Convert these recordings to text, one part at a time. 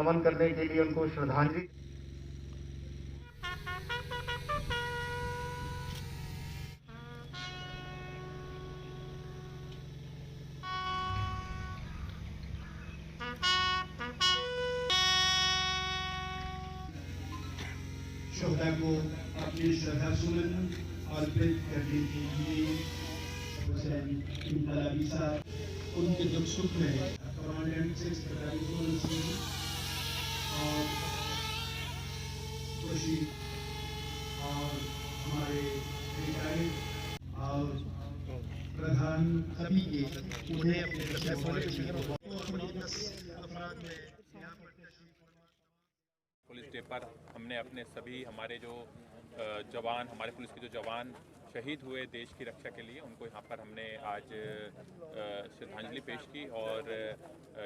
नमन करने के लिए, उनको श्रद्धांजलि शोहदा को अपनी श्रद्धा सुमन अर्पित करने के लिए हुसैन इनकलाबी साहब उनके दुख सुख में कमांडेंट 6 प्रधान सिंह और खुशी और हमारे अधिकारी और प्रधान सभी के उन्हें अपने पुलिस डे पर हमने अपने सभी हमारे जो जवान, हमारे पुलिस के जो जवान शहीद हुए देश की रक्षा के लिए, उनको यहाँ पर हमने आज श्रद्धांजलि पेश की और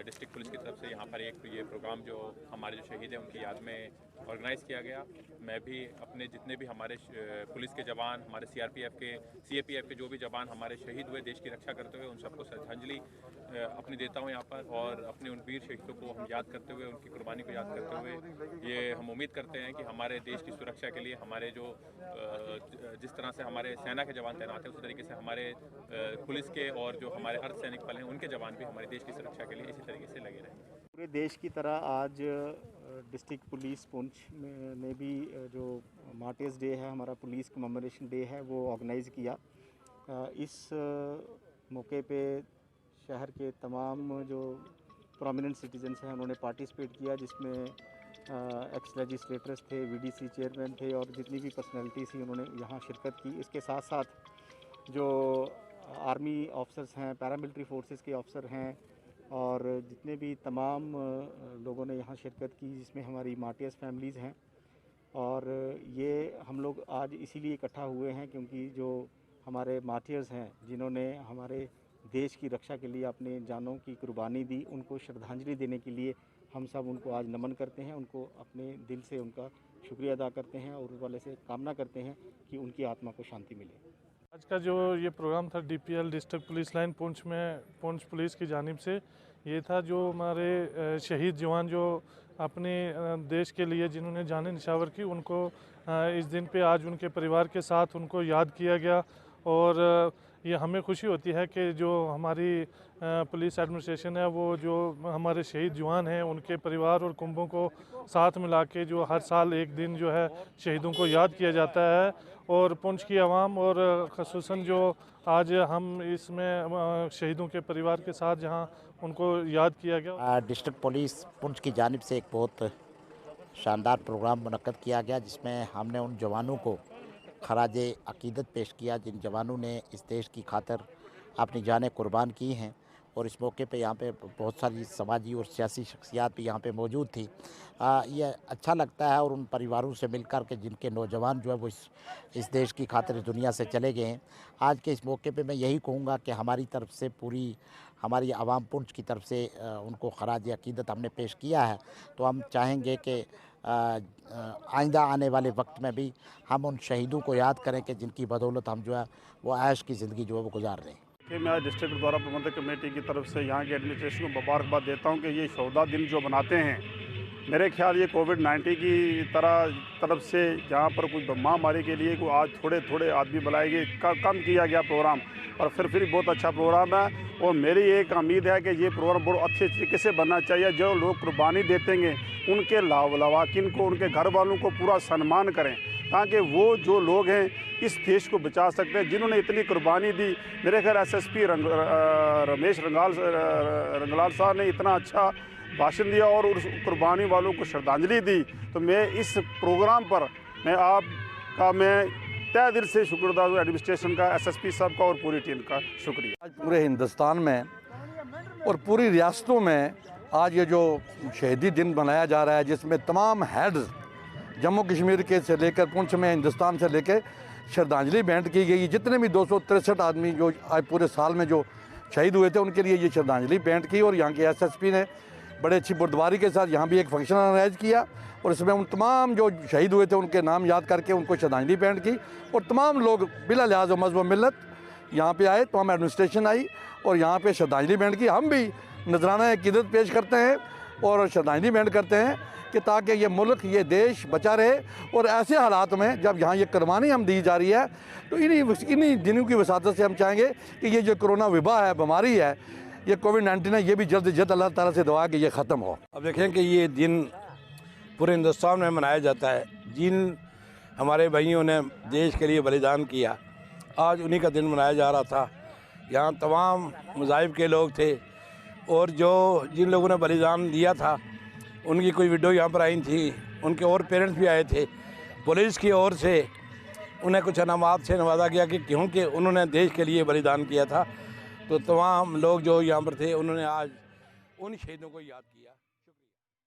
डिस्ट्रिक्ट पुलिस की तरफ से यहाँ पर एक ये प्रोग्राम जो हमारे जो शहीद हैं उनकी याद में ऑर्गेनाइज़ किया गया। मैं भी अपने जितने भी हमारे पुलिस के जवान, हमारे CRPF के, CAPF के जो भी जवान हमारे शहीद हुए देश की रक्षा करते हुए, उन सबको श्रद्धांजलि अपनी देता हूँ यहाँ पर। और अपने उन वीर शहीदों को हम याद करते हुए, उनकी कुर्बानी को याद करते हुए, ये हम उम्मीद करते हैं कि हमारे देश की सुरक्षा के लिए हमारे जो जिस तरह से हमारे सेना के जवान तैनात हैं, उसी तरीके से हमारे पुलिस के और जो हमारे अर्धसैनिक बल हैं उनके जवान भी हमारे देश की सुरक्षा के लिए इसी तरीके से लगे रहेंगे। पूरे देश की तरह आज डिस्ट्रिक्ट पुलिस पुंछ ने भी जो मार्टियर्स डे है, हमारा पुलिस कमेमोरेशन डे है, वो ऑर्गेनाइज़ किया। इस मौके पे शहर के तमाम जो प्रोमिनेंट सिटीजन्स हैं उन्होंने पार्टिसिपेट किया, जिसमें एक्स लेजिस्लेटर्स थे, VDC चेयरमैन थे और जितनी भी पर्सनैलिटीज़ थी उन्होंने यहाँ शिरकत की। इसके साथ साथ जो आर्मी ऑफिसर्स हैं, पैरामिलिट्री फोर्सेस के ऑफिसर हैं और जितने भी तमाम लोगों ने यहाँ शिरकत की, जिसमें हमारी मार्टियर्स फैमिलीज़ हैं। और ये हम लोग आज इसीलिए इकट्ठा हुए हैं क्योंकि जो हमारे मार्टियर्स हैं, जिन्होंने हमारे देश की रक्षा के लिए अपने जानों की कुर्बानी दी, उनको श्रद्धांजलि देने के लिए हम सब उनको आज नमन करते हैं, उनको अपने दिल से उनका शुक्रिया अदा करते हैं और उस वाले से कामना करते हैं कि उनकी आत्मा को शांति मिले। आज का जो ये प्रोग्राम था DPL district police line Poonch में पुंछ पुलिस की जानिब से, ये था जो हमारे शहीद जवान जो अपने देश के लिए जिन्होंने जाने निछावर की, उनको इस दिन पे आज उनके परिवार के साथ उनको याद किया गया। और ये हमें खुशी होती है कि जो हमारी पुलिस एडमिनिस्ट्रेशन है वो जो हमारे शहीद जवान हैं उनके परिवार और कुंभों को साथ मिला के जो हर साल एक दिन जो है शहीदों को याद किया जाता है। और पुंछ की आवाम और ख़ुसूसन जो आज हम इसमें शहीदों के परिवार के साथ जहां उनको याद किया गया। डिस्ट्रिक्ट पुलिस पुंछ की जानिब से एक बहुत शानदार प्रोग्राम मुनक्कद किया गया, जिसमें हमने उन जवानों को खराजे अकीदत पेश किया जिन जवानों ने इस देश की खातिर अपनी जानें कुर्बान की हैं। और इस मौके पे यहाँ पे बहुत सारी समाजी और सियासी शख्सियात भी यहाँ पे मौजूद थी। ये अच्छा लगता है और उन परिवारों से मिलकर के जिनके नौजवान जो है वो इस देश की खातिर दुनिया से चले गए हैं। आज के इस मौके पे मैं यही कहूँगा कि हमारी तरफ से, पूरी हमारी आवाम पुंछ की तरफ से उनको खराज अकीदत हमने पेश किया है। तो हम चाहेंगे कि आइंदा आने वाले वक्त में भी हम उन शहीदों को याद करें कि जिनकी बदौलत हम जो है वो ऐश की ज़िंदगी जो है वो गुजार रहे हैं। मैं डिस्ट्रिक्ट द्वारा प्रबंधक कमेटी की तरफ से यहाँ के एडमिनिस्ट्रेशन को मुबारकबाद देता हूँ कि ये शहीदा दिन जो बनाते हैं, मेरे ख्याल ये कोविड-19 की तरफ से जहाँ पर कोई महामारी के लिए कोई आज थोड़े आदमी बुलाए गए, कम किया गया प्रोग्राम और फिर बहुत अच्छा प्रोग्राम है। और मेरी एक उम्मीद है कि ये प्रोग्राम बहुत अच्छे तरीके से बनना चाहिए। जो लोग कुर्बानी देतेंगे उनके लवाकिन को, उनके घर वालों को पूरा सम्मान करें, ताकि वो जो लोग हैं इस देश को बचा सकते हैं जिन्होंने इतनी कुर्बानी दी। मेरे ख्याल SSP रमेश रंगलाल साहब ने इतना अच्छा भाषण दिया और उस कुर्बानी वालों को श्रद्धांजलि दी। तो मैं इस प्रोग्राम पर मैं तहे दिल से शुक्रगुजार हूँ एडमिनिस्ट्रेशन का, SSP साहब का और पूरी टीम का शुक्रिया। आज पूरे हिंदुस्तान में और पूरी रियासतों में आज ये जो शहीदी दिन मनाया जा रहा है, जिसमें तमाम हेड्स जम्मू कश्मीर के से लेकर पुंछ में हिंदुस्तान से लेकर श्रद्धांजलि भेंट की गई। जितने भी 263 आदमी जो आज पूरे साल में जो शहीद हुए थे उनके लिए ये श्रद्धांजलि भेंट की। और यहाँ के SSP ने बड़े अच्छी बुर्दबारी के साथ यहाँ भी एक फंक्शन ऑर्गेनाइज किया और इसमें उन तमाम जो शहीद हुए थे उनके नाम याद करके उनको श्रद्धांजलि भेंट की। और तमाम लोग बिला लिहाज मज़हब मिलत यहाँ पे आए, तमाम एडमिनिस्ट्रेशन आई और यहाँ पे श्रद्धांजलि भेंट की। हम भी नजराना अकीदत पेश करते हैं और श्रद्धांजलि भेंट करते हैं कि ताकि ये मुल्क, ये देश बचा रहे। और ऐसे हालात में जब यहाँ ये कुर्बानी हम दी जा रही है, तो इन्हीं दिनों की वसातत से हम चाहेंगे कि ये जो कोरोना वबा है, बीमारी है, ये कोविड-19 है, ये भी जल्द से जल्द अल्लाह ताला से दुआ है कि ये ख़त्म हो। अब देखें कि ये दिन पूरे हिंदुस्तान में मनाया जाता है। जिन हमारे भाइयों ने देश के लिए बलिदान किया, आज उन्हीं का दिन मनाया जा रहा था। यहाँ तमाम मज़ाहिब के लोग थे और जिन लोगों ने बलिदान दिया था उनकी कोई वीडियो यहाँ पर आई थी, उनके और पेरेंट्स भी आए थे। पुलिस की ओर से उन्हें कुछ इनामात से नवाजा गया कि क्योंकि उन्होंने देश के लिए बलिदान किया था। तो तमाम लोग जो यहाँ पर थे उन्होंने आज उन शहीदों को याद किया।